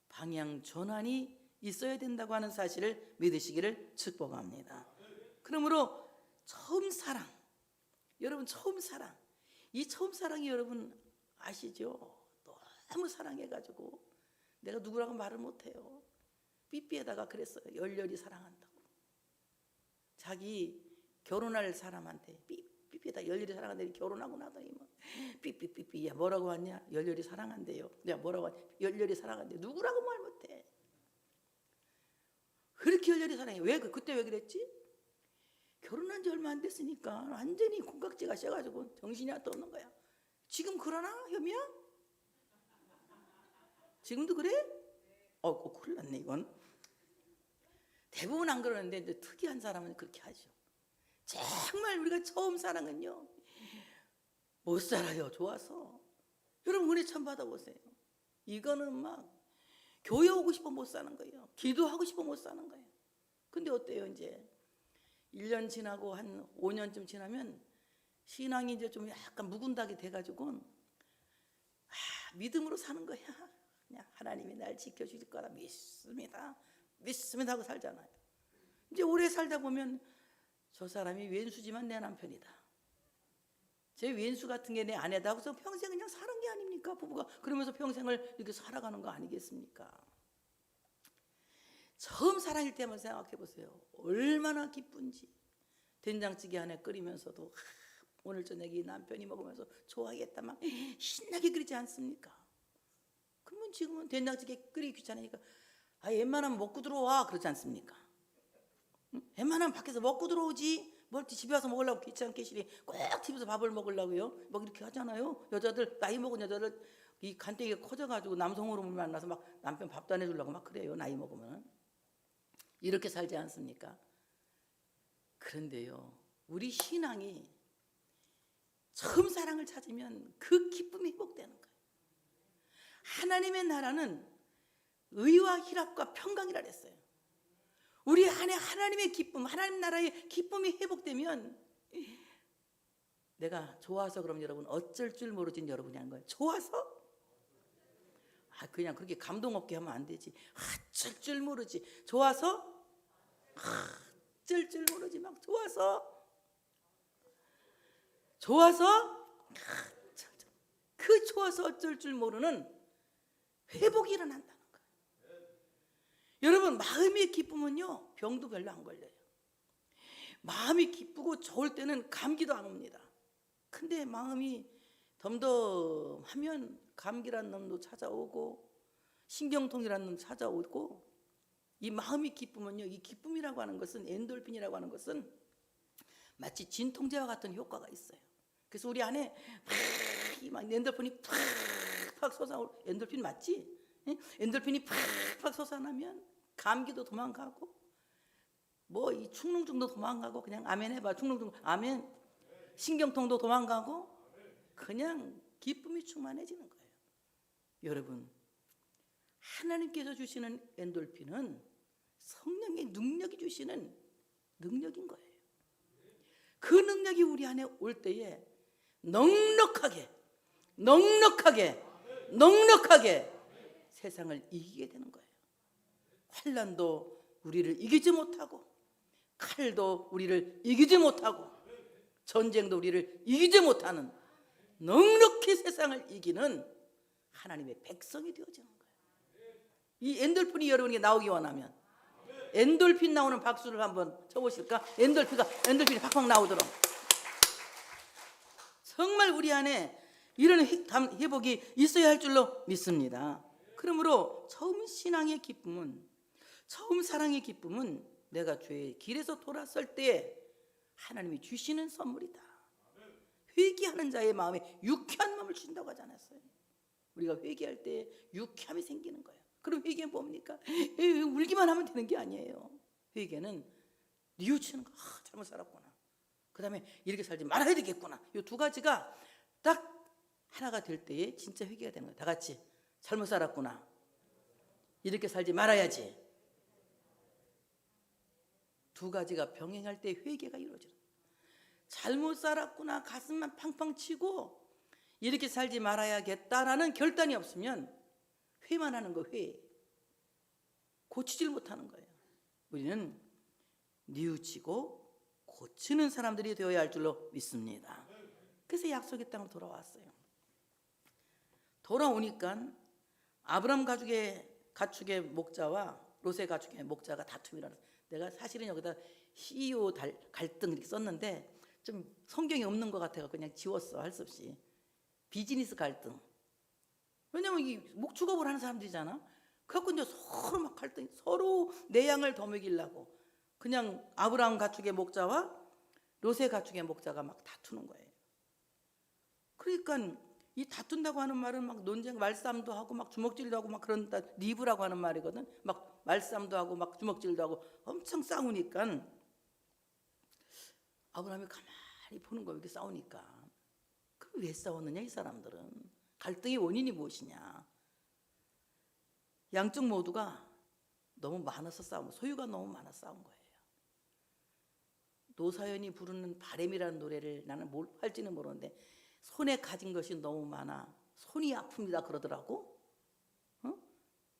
방향 전환이 있어야 된다고 하는 사실을 믿으시기를 축복합니다. 그러므로 처음 사랑, 여러분 처음 사랑, 이 처음 사랑이 여러분 아시죠? 너무 사랑해가지고 내가 누구라고 말을 못해요. 삐삐에다가 그랬어요. 열렬히 사랑한다고. 자기 결혼할 사람한테 삐삐에다 열렬히 사랑한다니, 결혼하고 나더니 뭐 삐삐삐삐, 야 뭐라고 하냐? 열렬히 사랑한대요. 내가 뭐라고 하냐? 열렬히 사랑한대. 누구라고 말 못해. 그렇게 열렬히 사랑해. 왜 그때 왜 그랬지? 결혼한 지 얼마 안 됐으니까 완전히 콩깍지가 씌어가지고 정신이 하나도 없는 거야. 지금 그러나 혐이야? 지금도 그래? 큰일 났네 이건. 대부분 안 그러는데 이제 특이한 사람은 그렇게 하죠. 정말 우리가 처음 사랑은요 못 살아요. 좋아서. 여러분 은혜 참 받아보세요. 이거는 막 교회 오고 싶어 못 사는 거예요. 기도하고 싶어 못 사는 거예요. 근데 어때요? 이제 1년 지나고 한 5년쯤 지나면 신앙이 이제 좀 약간 묵은닥이 돼가지고 믿음으로 사는 거야. 그냥 하나님이 날 지켜주실 거라 믿습니다. 믿습니다 하고 살잖아요. 이제 오래 살다 보면 저 사람이 왼수지만 내 남편이다. 제 왼수 같은 게 내 아내다 하고서 평생 그냥 사는 게 아닙니까? 부부가 그러면서 평생을 이렇게 살아가는 거 아니겠습니까? 처음 사랑일 때만 생각해 보세요. 얼마나 기쁜지. 된장찌개 안에 끓이면서도 오늘 저녁에 남편이 먹으면서 좋아하겠다 막 신나게 끓이지 않습니까? 그러면 지금은 된장찌개 끓이기 귀찮으니까 웬만하면 먹고 들어와 그러지 않습니까? 웬만하면 밖에서 먹고 들어오지 뭘 집에 와서 먹으려고 귀찮게 시리 꼭 집에서 밥을 먹으려고요. 막 이렇게 하잖아요. 여자들, 나이 먹은 여자들 이 간땡이가 커져가지고 남성 호르몬 만나서 막 남편 밥도 안 해주려고 막 그래요. 나이 먹으면 이렇게 살지 않습니까? 그런데요, 우리 신앙이 처음 사랑을 찾으면 그 기쁨이 회복되는 거예요. 하나님의 나라는 의와 희락과 평강이라 그랬어요. 우리 안에 하나님의 기쁨, 하나님 나라의 기쁨이 회복되면 내가 좋아서 그럼 여러분 어쩔 줄 모르진 여러분이 하는 거예요. 좋아서? 그냥 그렇게 감동 없게 하면 안 되지. 어쩔 줄 모르지. 좋아서? 어쩔 줄 모르지. 막 좋아서 그 좋아서 어쩔 줄 모르는 회복이 일어난다는 거예요. 여러분 마음의 기쁨은요 병도 별로 안 걸려요. 마음이 기쁘고 좋을 때는 감기도 안 옵니다. 근데 마음이 덤덤하면 감기란 놈도 찾아오고 신경통이란 놈 찾아오고, 이 마음이 기쁘면요, 이 기쁨이라고 하는 것은 엔돌핀이라고 하는 것은 마치 진통제와 같은 효과가 있어요. 그래서 우리 안에 막 엔돌핀이 팍팍 솟아오르고, 엔돌핀 맞지? 엔돌핀이 팍팍 솟아나면 감기도 도망가고 뭐 이 축농증도 도망가고, 그냥 아멘 해봐. 축농증 아멘. 신경통도 도망가고 그냥 기쁨이 충만해지는 거예요. 여러분 하나님께서 주시는 엔돌핀은 성령의 능력이 주시는 능력인 거예요. 그 능력이 우리 안에 올 때에 넉넉하게 세상을 이기게 되는 거예요. 환난도 우리를 이기지 못하고, 칼도 우리를 이기지 못하고, 전쟁도 우리를 이기지 못하는 넉넉히 세상을 이기는 하나님의 백성이 되어지는 거예요. 이 엔돌핀이 여러분에게 나오기 원하면 엔돌핀 나오는 박수를 한번 쳐보실까? 엔돌핀이 팍팍 나오도록. 정말 우리 안에 이런 회복이 있어야 할 줄로 믿습니다. 그러므로 처음 신앙의 기쁨은, 처음 사랑의 기쁨은 내가 죄의 길에서 돌아설 때 하나님이 주시는 선물이다. 회개하는 자의 마음에 유쾌한 마음을 주신다고 하지 않았어요? 우리가 회개할 때 유쾌함이 생기는 거예요. 그럼 회개는 뭡니까? 울기만 하면 되는 게 아니에요. 회개는 뉘우치는 거. 잘못 살았구나. 그 다음에 이렇게 살지 말아야 되겠구나. 이 두 가지가 딱 하나가 될 때에 진짜 회개가 되는 거예요. 다 같이 잘못 살았구나. 이렇게 살지 말아야지. 두 가지가 병행할 때 회개가 이루어져요. 잘못 살았구나 가슴만 팡팡 치고 이렇게 살지 말아야겠다라는 결단이 없으면 회만 하는 거, 회. 고치질 못하는 거예요. 우리는 뉘우치고 고치는 사람들이 되어야 할 줄로 믿습니다. 그래서 약속의 땅으로 돌아왔어요. 돌아오니까 아브람 가축의 목자와 롯의 가축의 목자가 다툼이 일어났어요. 내가 사실은 여기다 CEO 갈등 이렇게 썼는데 좀 성경이 없는 것 같아서 그냥 지웠어. 할 수 없이. 비즈니스 갈등. 왜냐면 이 목축업을 하는 사람들이잖아. 그래갖고 이제 서로 막 갈등, 서로 내 양을 더 먹이려고 그냥 아브라함 가축의 목자와 롯의 가축의 목자가 막 다투는 거예요. 그러니까 이 다툰다고 하는 말은 막 논쟁, 말싸움도 하고 막 주먹질도 하고 막 그런다. 리브라고 하는 말이거든. 막 말싸움도 하고 막 주먹질도 하고 엄청 싸우니까 아브라함이 가만히 보는 거예요. 이렇게 싸우니까. 그럼 왜 싸웠느냐 이 사람들은. 갈등의 원인이 무엇이냐. 양쪽 모두가 너무 많아서 싸운, 소유가 너무 많아서 싸운 거예요. 노사연이 부르는 바램이라는 노래를 나는 뭘 할지는 모르는데 손에 가진 것이 너무 많아 손이 아픕니다 그러더라고.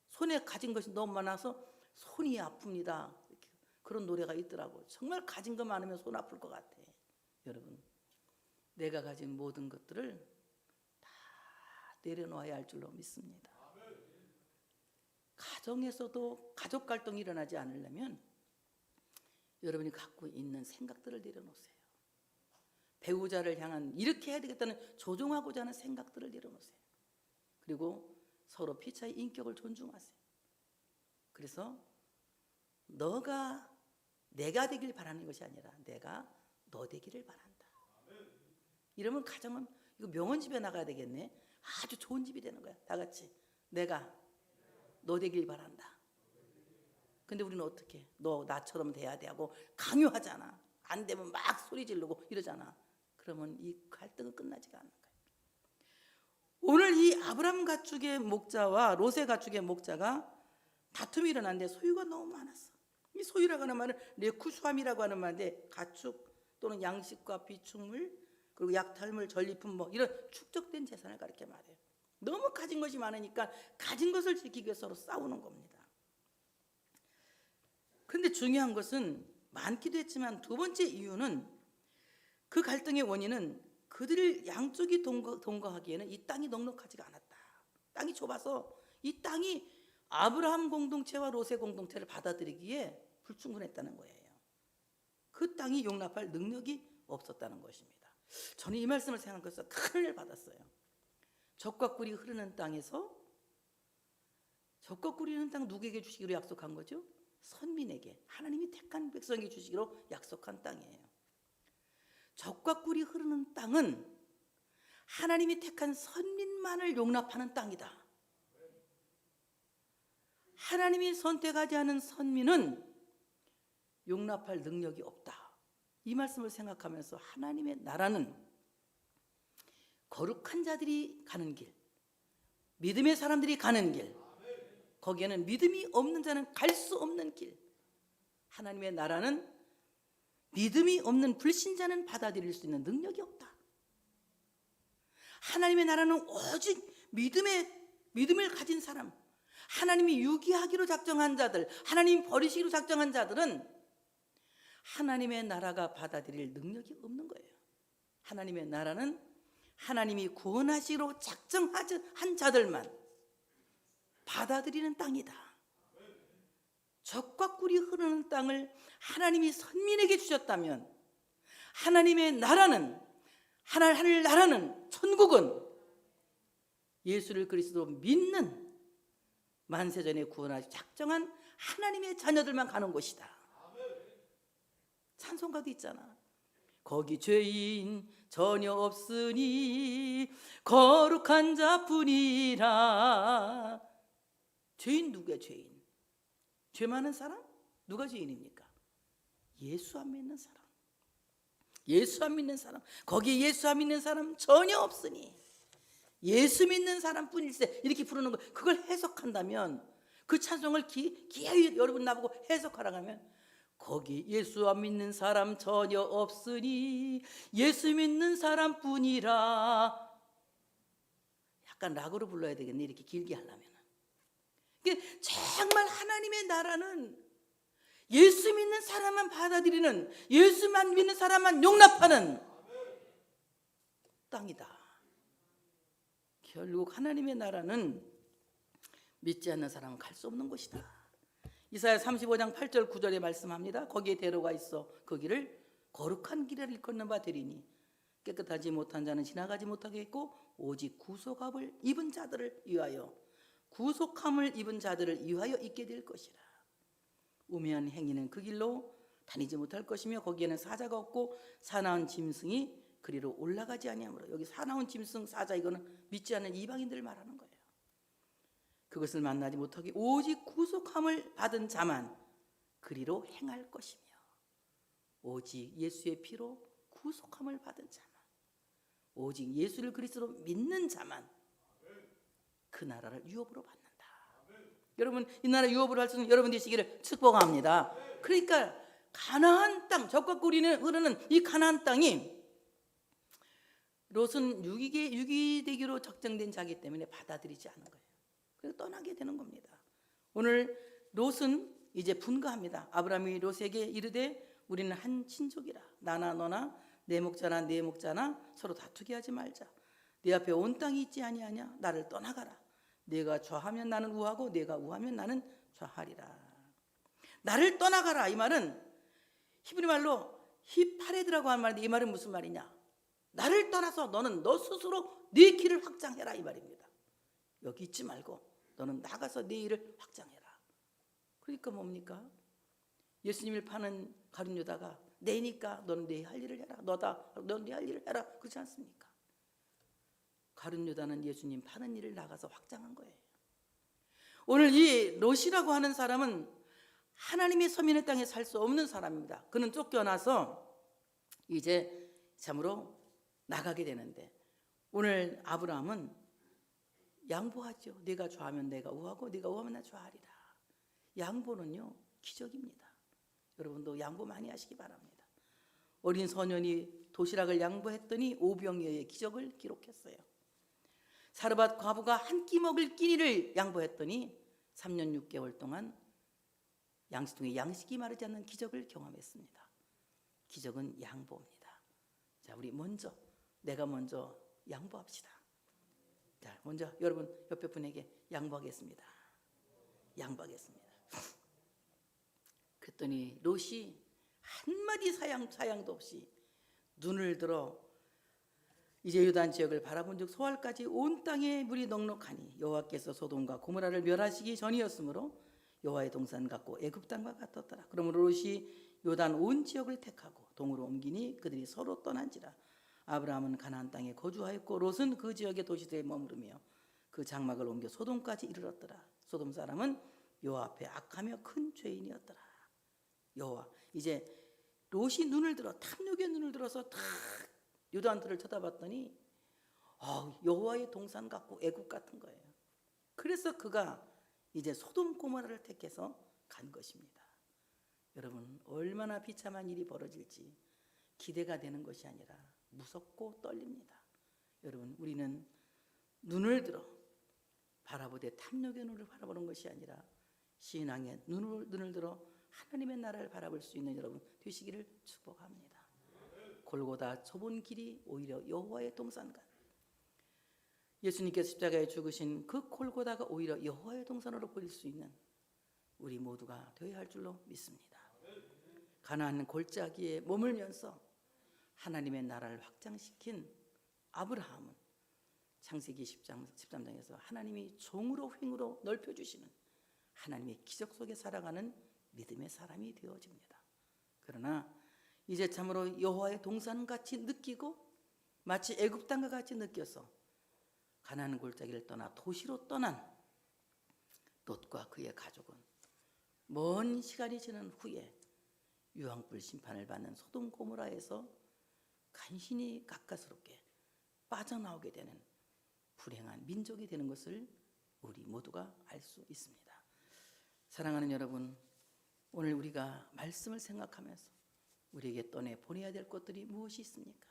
손에 가진 것이 너무 많아서 손이 아픕니다. 그런 노래가 있더라고. 정말 가진 거 많으면 손 아플 것 같아. 여러분, 내가 가진 모든 것들을 다 내려놓아야 할 줄로 믿습니다. 가정에서도 가족 갈등이 일어나지 않으려면 여러분이 갖고 있는 생각들을 내려놓으세요. 배우자를 향한 이렇게 해야 되겠다는 조종하고자 하는 생각들을 내려놓으세요. 그리고 서로 피차의 인격을 존중하세요. 그래서 너가 내가 되길 바라는 것이 아니라 내가 너 되기를 바란다. 이러면 가정은 이거 명언 집에 나가야 되겠네. 아주 좋은 집이 되는 거야. 다 같이 내가 너 되길 바란다. 근데 우리는 어떻게? 너 나처럼 돼야 돼 하고 강요하잖아. 안 되면 막 소리 지르고 이러잖아. 그러면 이 갈등은 끝나지가 않는 거예요. 오늘 이 아브람 가축의 목자와 롯의 가축의 목자가 다툼이 일어났는데 소유가 너무 많았어. 이 소유라고 하는 말은 레쿠수함이라고 하는 말인데 가축 또는 양식과 비축물 그리고 약탈물, 전리품 뭐 이런 축적된 재산을 가리켜 말해요. 너무 가진 것이 많으니까 가진 것을 지키기 위해서 서로 싸우는 겁니다. 그런데 중요한 것은 많기도 했지만 두 번째 이유는 그 갈등의 원인은 그들 양쪽이 동거하기에는 이 땅이 넉넉하지가 않았다. 땅이 좁아서 이 땅이 아브라함 공동체와 롯의 공동체를 받아들이기에 불충분했다는 거예요. 그 땅이 용납할 능력이 없었다는 것입니다. 저는 이 말씀을 생각해서 큰 은혜를 받았어요. 젖과 꿀이 흐르는 땅에서 젖과 꿀이 흐르는 땅 누구에게 주시기로 약속한 거죠? 선민에게, 하나님이 택한 백성에게 주시기로 약속한 땅이에요. 젖과 꿀이 흐르는 땅은 하나님이 택한 선민만을 용납하는 땅이다. 하나님이 선택하지 않은 선민은 용납할 능력이 없다. 이 말씀을 생각하면서 하나님의 나라는 거룩한 자들이 가는 길, 믿음의 사람들이 가는 길, 거기에는 믿음이 없는 자는 갈 수 없는 길. 하나님의 나라는 믿음이 없는 불신자는 받아들일 수 있는 능력이 없다. 하나님의 나라는 오직 믿음을 가진 사람, 하나님이 유기하기로 작정한 자들, 하나님이 버리시기로 작정한 자들은 하나님의 나라가 받아들일 능력이 없는 거예요. 하나님의 나라는 하나님이 구원하시기로 작정한 자들만 받아들이는 땅이다. 젖과 꿀이 흐르는 땅을 하나님이 선민에게 주셨다면 하나님의 나라는, 하늘 나라는, 천국은 예수를 그리스도로 믿는 만세전에 구원하시 작정한 하나님의 자녀들만 가는 곳이다. 찬송가도 있잖아. 거기 죄인 전혀 없으니 거룩한 자뿐이라. 죄인 누구야? 죄인. 죄 많은 사람? 누가 죄인입니까? 예수 안 믿는 사람. 예수 안 믿는 사람. 거기 예수 안 믿는 사람 전혀 없으니 예수 믿는 사람뿐일세. 이렇게 부르는 거. 그걸 해석한다면, 그 찬송을 기어이 여러분 나보고 해석하라고 하면, 거기 예수 안 믿는 사람 전혀 없으니 예수 믿는 사람뿐이라. 약간 락으로 불러야 되겠네, 이렇게 길게 하려면. 정말 하나님의 나라는 예수 믿는 사람만 받아들이는, 예수만 믿는 사람만 용납하는 땅이다. 결국 하나님의 나라는 믿지 않는 사람은 갈 수 없는 곳이다. 이사야 35장 8절 9절에 말씀합니다. 거기에 대로가 있어 그 길을 거룩한 길을 일컫는 바 되리니 깨끗하지 못한 자는 지나가지 못하게 했고 오직 구속함을 입은 자들을 위하여, 구속함을 입은 자들을 위하여 있게 될 것이라. 우매한 행위는 그 길로 다니지 못할 것이며 거기에는 사자가 없고 사나운 짐승이 그리로 올라가지 아니하므로. 여기 사나운 짐승, 사자, 이거는 믿지 않는 이방인들을 말하는 거예요. 그것을 만나지 못하게 오직 구속함을 받은 자만 그리로 행할 것이며, 오직 예수의 피로 구속함을 받은 자만, 오직 예수를 그리스도로 믿는 자만 그 나라를 유업으로 받는다. 여러분, 이 나라 유업으로 할 수 있는 여러분 되시기를 축복합니다. 그러니까 가나안 땅, 젖과 꿀이 흐르는 이 가나안 땅이 롯은 유기되기로 적정된 자기 때문에 받아들이지 않은 거예요. 그래서 떠나게 되는 겁니다. 오늘 롯은 이제 분가합니다. 아브라함이 롯에게 이르되 우리는 한 친족이라. 나나 너나 내 목자나 내 목자나 서로 다투게 하지 말자. 내 앞에 온 땅이 있지 아니하냐? 나를 떠나가라. 내가 좌하면 나는 우하고 내가 우하면 나는 좌하리라. 나를 떠나가라. 이 말은 히브리 말로 히파레드라고 하는 말인데, 이 말은 무슨 말이냐? 나를 떠나서 너는 너 스스로 네 길을 확장해라, 이 말입니다. 여기 있지 말고 너는 나가서 네 일을 확장해라. 그러니까 뭡니까? 예수님을 파는 가룟 유다가 내니까 너는 네 할 일을 해라. 너는 네 할 일을 해라. 그렇지 않습니까? 가룟 유다는 예수님 파는 일을 나가서 확장한 거예요. 오늘 이 롯이라고 하는 사람은 하나님의 서민의 땅에 살 수 없는 사람입니다. 그는 쫓겨나서 이제 참으로 나가게 되는데, 오늘 아브라함은 양보하죠. 네가 좌하면 내가 우하고 네가 우하면 나 좌하리라. 양보는요 기적입니다. 여러분도 양보 많이 하시기 바랍니다. 어린 소년이 도시락을 양보했더니 오병이어의 기적을 기록했어요. 사르밧 과부가 한 끼 먹을 끼니를 양보했더니 3년 6개월 동안 양식통에 양식이 마르지 않는 기적을 경험했습니다. 기적은 양보입니다. 자, 우리 내가 먼저 양보합시다. 자, 먼저 여러분 옆에 분에게 양보하겠습니다. 그랬더니 롯이 한마디 사양도 없이 눈을 들어 이제 요단 지역을 바라본 즉 소알까지 온 땅에 물이 넉넉하니 여호와께서 소돔과 고모라를 멸하시기 전이었으므로 여호와의 동산 같고 애굽 땅과 같았더라. 그러므로 롯이 요단 온 지역을 택하고 동으로 옮기니 그들이 서로 떠난지라. 아브라함은 가나안 땅에 거주하였고 롯은 그 지역의 도시들에 머무르며 그 장막을 옮겨 소돔까지 이르렀더라. 소돔 사람은 여호와 앞에 악하며 큰 죄인이었더라. 여호와, 이제 롯이 탐욕의 눈을 들어서 탁 요단들을 쳐다봤더니 여호와의 동산 같고 애굽 같은 거예요. 그래서 그가 이제 소돔 고모라를 택해서 간 것입니다. 여러분, 얼마나 비참한 일이 벌어질지 기대가 되는 것이 아니라 무섭고 떨립니다. 여러분, 우리는 눈을 들어 바라보되 탐욕의 눈을 바라보는 것이 아니라 신앙의 눈을 들어 하나님의 나라를 바라볼 수 있는 여러분 되시기를 축복합니다. 골고다 좁은 길이 오히려 여호와의 동산간, 예수님께서 십자가에 죽으신 그 골고다가 오히려 여호와의 동산으로 보일 수 있는 우리 모두가 되어야 할 줄로 믿습니다. 가나안 골짜기에 머물면서 하나님의 나라를 확장시킨 아브라함은 창세기 13장에서 하나님이 종으로 횡으로 넓혀주시는 하나님의 기적 속에 살아가는 믿음의 사람이 되어집니다. 그러나 이제 참으로 여호와의 동산같이 느끼고 마치 애굽 땅과 같이 느껴서 가나안 골짜기를 떠나 도시로 떠난 롯과 그의 가족은 먼 시간이 지난 후에 유황불 심판을 받는 소돔 고모라에서 간신히 가까스럽게 빠져나오게 되는 불행한 민족이 되는 것을 우리 모두가 알 수 있습니다. 사랑하는 여러분, 오늘 우리가 말씀을 생각하면서 우리에게 떠내 보내야 될 것들이 무엇이 있습니까?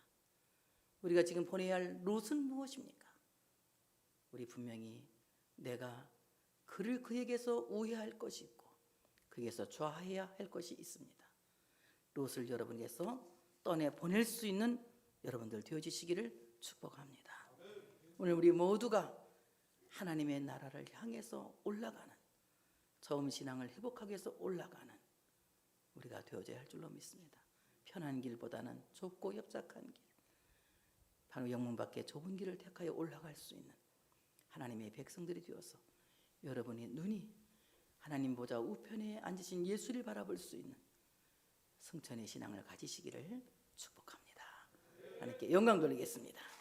우리가 지금 보내야 할 롯은 무엇입니까? 우리 분명히 내가 그에게서 우회할 것이 있고 그에게서 좌해야 할 것이 있습니다. 롯을 여러분께서 떠내 보낼 수 있는 여러분들 되어지시기를 축복합니다. 오늘 우리 모두가 하나님의 나라를 향해서 올라가는, 처음 신앙을 회복하기 위해서 올라가는 우리가 되어져야 할 줄로 믿습니다. 편한 길보다는 좁고 협착한 길, 바로 영문 밖에 좁은 길을 택하여 올라갈 수 있는 하나님의 백성들이 되어서 여러분의 눈이 하나님 보좌 우편에 앉으신 예수를 바라볼 수 있는 성천의 신앙을 가지시기를 축복합니다. 하나님께 영광 돌리겠습니다.